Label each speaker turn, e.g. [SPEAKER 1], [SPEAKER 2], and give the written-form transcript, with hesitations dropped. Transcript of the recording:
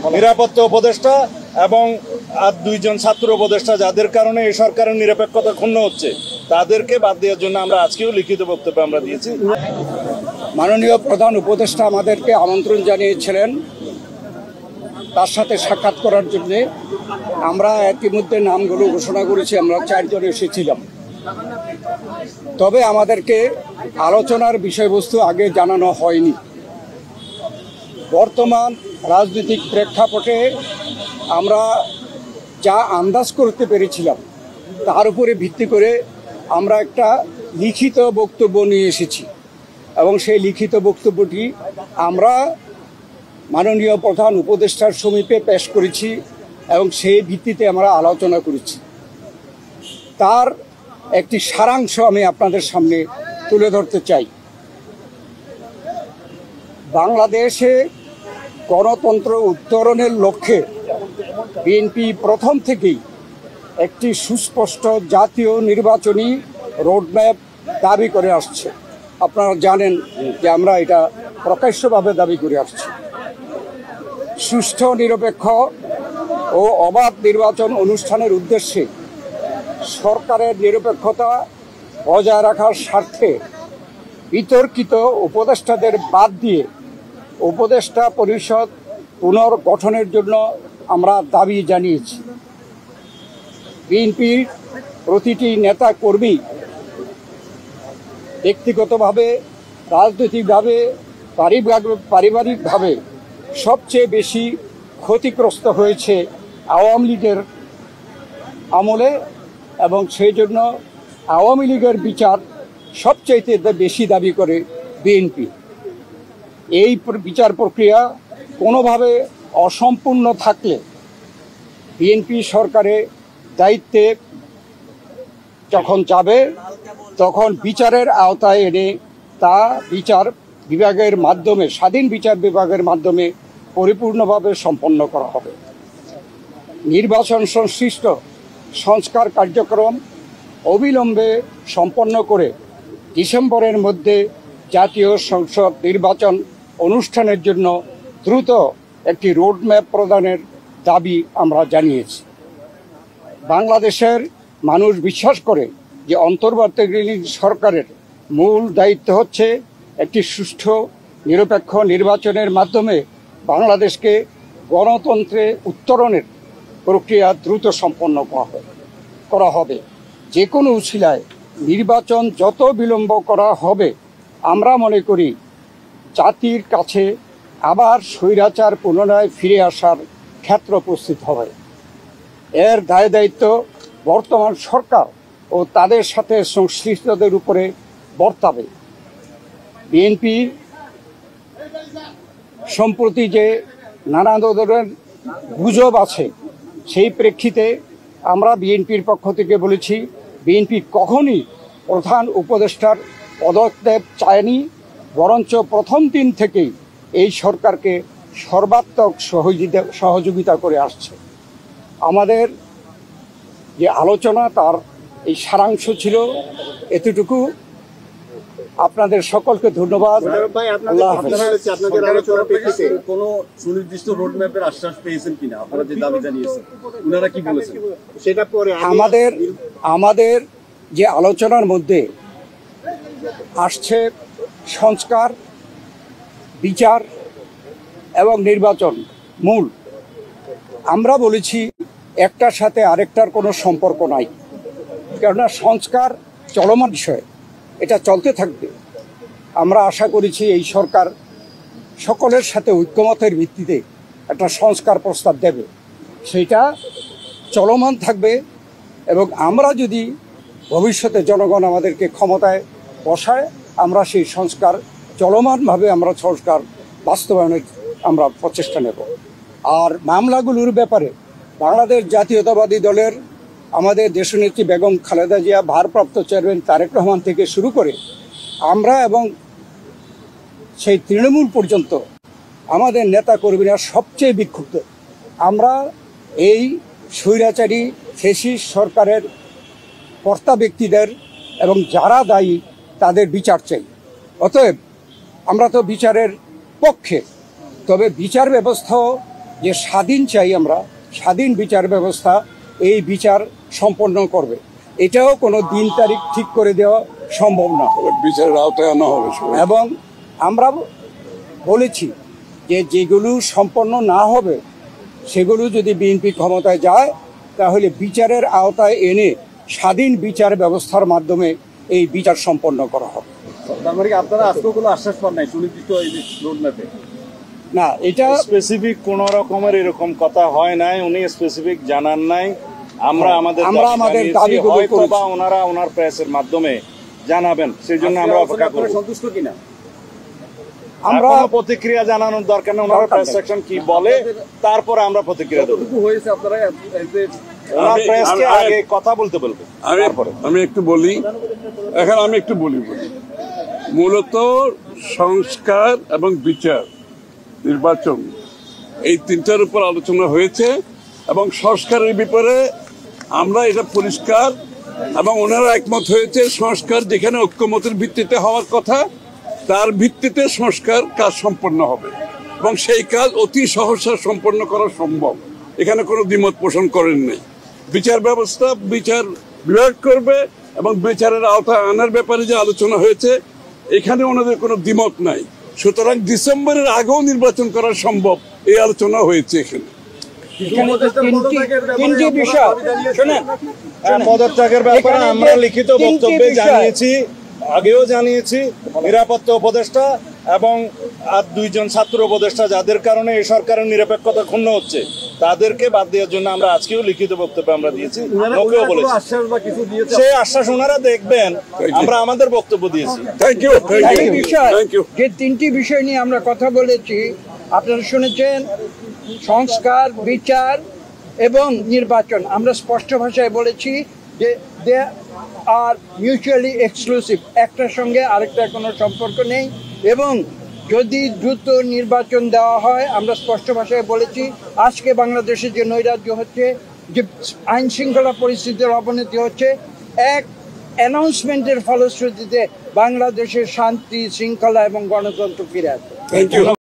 [SPEAKER 1] নিরাপত্তা উপদেষ্টা এবং আর দুইজন ছাত্র উপদেষ্টা যাদের কারণে এই সরকারের নিরপেক্ষতা ক্ষুণ্ণ হচ্ছে তাদেরকে বাদ দেওয়ার জন্য আমরা আজকেও লিখিত বক্তব্য আমরা দিয়েছি।
[SPEAKER 2] মাননীয় প্রধান উপদেষ্টা আমাদেরকে আমন্ত্রণ জানিয়েছিলেন তার সাথে সাক্ষাৎ করার জন্য। আমরা ইতিমধ্যে নামগুলো ঘোষণা করেছি, আমরা 4 জন এসেছিলাম। তবে আমাদেরকে আলোচনার বিষয়বস্তু আগে জানানো হয়নি। বর্তমান রাজনৈতিক প্রেক্ষাপটে আমরা যা আন্দাজ করতে পেরেছিলাম তার উপরে ভিত্তি করে আমরা একটা লিখিত বক্তব্য নিয়ে এসেছি এবং সেই লিখিত বক্তব্যটি আমরা মাননীয় প্রধান উপদেষ্টার সমীপে পেশ করেছি এবং সেই ভিত্তিতে আমরা আলোচনা করেছি। তার একটি সারাংশ আমি আপনাদের সামনে তুলে ধরতে চাই। বাংলাদেশে গণতন্ত্র উত্তরণের লক্ষ্যে বিএনপি প্রথম থেকেই একটি সুস্পষ্ট জাতীয় নির্বাচনী রোডম্যাপ দাবি করে আসছে। আপনারা জানেন যে আমরা এটা প্রকাশ্যভাবে দাবি করে আসছি। সুষ্ঠু, নিরপেক্ষ ও অবাধ নির্বাচন অনুষ্ঠানের উদ্দেশ্যে সরকারের নিরপেক্ষতা বজায় রাখার স্বার্থে বিতর্কিত উপদেষ্টাদের বাদ দিয়ে উপদেষ্টা পরিষদ পুনর্গঠনের জন্য আমরা দাবি জানিয়েছি। বিএনপির প্রতিটি নেতা কর্মী ব্যক্তিগতভাবে, রাজনৈতিকভাবে, পারিবারিকভাবে সবচেয়ে বেশি ক্ষতিগ্রস্ত হয়েছে আওয়ামী লীগের আমলে এবং সেই জন্য আওয়ামী লীগের বিচার সবচাইতে বেশি দাবি করে বিএনপি। এই বিচার প্রক্রিয়া কোনোভাবে অসম্পূর্ণ থাকলে বিএনপি সরকারের দায়িত্বে যখন যাবে তখন বিচারের আওতায় এনে তা বিচার বিভাগের মাধ্যমে, স্বাধীন বিচার বিভাগের মাধ্যমে পরিপূর্ণভাবে সম্পন্ন করা হবে। নির্বাচন সংশ্লিষ্ট সংস্কার কার্যক্রম অবিলম্বে সম্পন্ন করে ডিসেম্বরের মধ্যে জাতীয় সংসদ নির্বাচন অনুষ্ঠানের জন্য দ্রুত একটি রোডম্যাপ প্রদানের দাবি আমরা জানিয়েছি। বাংলাদেশের মানুষ বিশ্বাস করে যে অন্তর্বর্তীকালীন সরকারের মূল দায়িত্ব হচ্ছে একটি সুষ্ঠু, নিরপেক্ষ নির্বাচনের মাধ্যমে বাংলাদেশকে গণতন্ত্রে উত্তরণের প্রক্রিয়া দ্রুত সম্পন্ন করা হবে। যে কোনো উছিলায় নির্বাচন যত বিলম্ব করা হবে আমরা মনে করি জাতির কাছে আবার স্বৈরাচার পুনরায় ফিরে আসার ক্ষেত্র উপস্থিত হবে। এর দায় দায়িত্ব বর্তমান সরকার ও তাদের সাথে সংশ্লিষ্টদের উপরে বর্তাবে। বিএনপি সম্প্রতি যে নানা ধরনের গুজব আছে সেই প্রেক্ষিতে আমরা বিএনপির পক্ষ থেকে বলেছি বিএনপি কখনই প্রধান উপদেষ্টার পদত্যাগ চায়নি, বরঞ্চ প্রথম দিন থেকেই এই সরকারকে সর্বাত্মক সহযোগিতা করে আসছে। আমাদের যে আলোচনা তার এই সারাংশ ছিল এতটুকু। আপনাদের সকলকে ধন্যবাদ। আল্লাহ হাফেজ।
[SPEAKER 1] কোনো সুনির্দিষ্ট রোডম্যাপের আশ্বাস পেয়েছেন কিনা? আপনারা যে দাবি জানিয়েছেন ওনারা কি বলেছেন সেটা পরে
[SPEAKER 2] আমাদের যে আলোচনার মধ্যে আসছে সংস্কার, বিচার এবং নির্বাচন মূল। আমরা বলেছি একটার সাথে আরেকটার কোনো সম্পর্ক নাই, কেননা সংস্কার চলমান বিষয়, এটা চলতে থাকবে। আমরা আশা করেছি এই সরকার সকলের সাথে ঐক্যমতের ভিত্তিতে একটা সংস্কার প্রস্তাব দেবে, সেটা চলমান থাকবে। এবং আমরা যদি ভবিষ্যতে জনগণ আমাদেরকে ক্ষমতায় বসায় আমরা সেই সংস্কার চলমানভাবে আমরা সংস্কার বাস্তবায়নের আমরা প্রচেষ্টা নেব। আর মামলাগুলোর ব্যাপারে বাংলাদেশ জাতীয়তাবাদী দলের আমাদের দেশনেত্রী বেগম খালেদা জিয়া, ভারপ্রাপ্ত চেয়ারম্যান তারেক রহমান থেকে শুরু করে আমরা এবং সেই তৃণমূল পর্যন্ত আমাদের নেতা কর্মীরা সবচেয়ে বিক্ষুব্ধ। আমরা এই স্বৈরাচারী ফ্যাসিস্ট সরকারের কর্তা ব্যক্তিদের এবং যারা দায়ী তাদের বিচার চাই। অতএব আমরা তো বিচারের পক্ষে, তবে বিচার ব্যবস্থাও যে স্বাধীন চাই আমরা, স্বাধীন বিচার ব্যবস্থা এই বিচার সম্পন্ন করবে। এটাও কোনো দিন তারিখ ঠিক করে দেওয়া সম্ভব না,
[SPEAKER 3] বিচারের আওতায় আনা হবে।
[SPEAKER 2] এবং আমরা বলেছি যে যেগুলো সম্পন্ন না হবে সেগুলো যদি বিএনপি ক্ষমতায় যায় তাহলে বিচারের আওতায় এনে স্বাধীন বিচার ব্যবস্থার মাধ্যমে এই বিচার সম্পন্ন করা হবে।
[SPEAKER 4] তার মানে কি আপনারা আজকেও কোনো আশ্বাস পান নাই সুনির্দিষ্ট এই রোডম্যাপে?
[SPEAKER 2] না, এটা
[SPEAKER 1] স্পেসিফিক কোন রকমের এরকম কথা হয় নাই, উনি স্পেসিফিক জানান নাই। আমরা আমাদের
[SPEAKER 2] দাবিগুলো
[SPEAKER 1] হয়তো
[SPEAKER 2] করেছি।
[SPEAKER 1] বা ওনারা ওনার প্রেসের মাধ্যমে জানাবেন, সেই জন্য আমরা অপেক্ষা করব।
[SPEAKER 4] সন্তুষ্ট কিনা?
[SPEAKER 2] আমরা
[SPEAKER 1] এখনো প্রতিক্রিয়া জানানোর দরকার নেই, ওনারা প্রেস সেকশন কি বলে তারপরে আমরা প্রতিক্রিয়া দেবো।
[SPEAKER 4] কতটুকু হয়েছে আপনারা
[SPEAKER 1] ওনার প্রেসকে আগে কথা বলতে বলবো।
[SPEAKER 3] আমি একটু বলি, এখন আমি একটু বলি মূলত সংস্কার এবং বিচার, নির্বাচন, এই তিনটার উপর আলোচনা হয়েছে এবং সংস্কারের ব্যাপারে আমরা এটা পরিষ্কার এবং ওনারা একমত হয়েছে। সংস্কার যেখানে ঐক্যমতের ভিত্তিতে হওয়ার কথা তার ভিত্তিতে সংস্কার কাজ সম্পন্ন হবে এবং সেই কাজ অতি সহসা সম্পন্ন করা সম্ভব, এখানে কোনো দ্বিমত পোষণ করেন নাই। বিচার ব্যবস্থা বিচার বিভাগ করবে এবং বিচারের আওতায় আনার ব্যাপারে যে আলোচনা হয়েছে এখানে ওনাদের কোনো দ্বিমত নাই। সুতরাং ডিসেম্বরের আগেও নির্বাচন করা সম্ভব, এই আলোচনা হয়েছে এখানে।
[SPEAKER 2] তিনটি বিষয় শোনেন,
[SPEAKER 1] পদত্যাগের ব্যাপারে
[SPEAKER 2] এখানে
[SPEAKER 1] আমরা
[SPEAKER 2] যে
[SPEAKER 1] লিখিত
[SPEAKER 2] তিনটি
[SPEAKER 1] বক্তব্যে
[SPEAKER 2] বিষয়।
[SPEAKER 1] জানিয়েছি, আগেও জানিয়েছি। নিরাপত্তা উপদেষ্টা এবং আর দুইজন ছাত্র উপদেষ্টা যাদের কারণে এই সরকারের নিরপেক্ষতা ক্ষুণ্ণ হচ্ছে তাদেরকে বাদ দেওয়ার জন্য আমরা আজকেও লিখিত বক্তব্য আমরা দিয়েছি, ওকেও বলেছি।
[SPEAKER 4] আশ্বাস বা কিছু দিয়েছে?
[SPEAKER 1] সেই আশ্বাস ওনারা দেখবেন, আমরা আমাদের বক্তব্য দিয়েছি।
[SPEAKER 3] থ্যাংক ইউ,
[SPEAKER 2] এই বিষয়
[SPEAKER 3] থ্যাংক ইউ।
[SPEAKER 2] যে তিনটি বিষয় নিয়ে আমরা কথা বলেছি আপনারা শুনেছেন, সংস্কার, বিচার এবং নির্বাচন। আমরা স্পষ্ট ভাষায় বলেছি যে দে আর মিউচুয়ালি এক্সক্লুসিভ, একটার সঙ্গে আরেকটার কোনো সম্পর্ক নেই। এবং যদি দ্রুত নির্বাচন দেওয়া হয়, আমরা স্পষ্ট ভাষায় বলেছি আজকে বাংলাদেশে যে নৈরাজ্য হচ্ছে, যে আইন শৃঙ্খলা পরিস্থিতির অবনতি হচ্ছে, এক অ্যানাউন্সমেন্টের ফলশ্রুতিতে বাংলাদেশের শান্তি, শৃঙ্খলা এবং গণতন্ত্র ফিরে আসবে।
[SPEAKER 3] Thank you.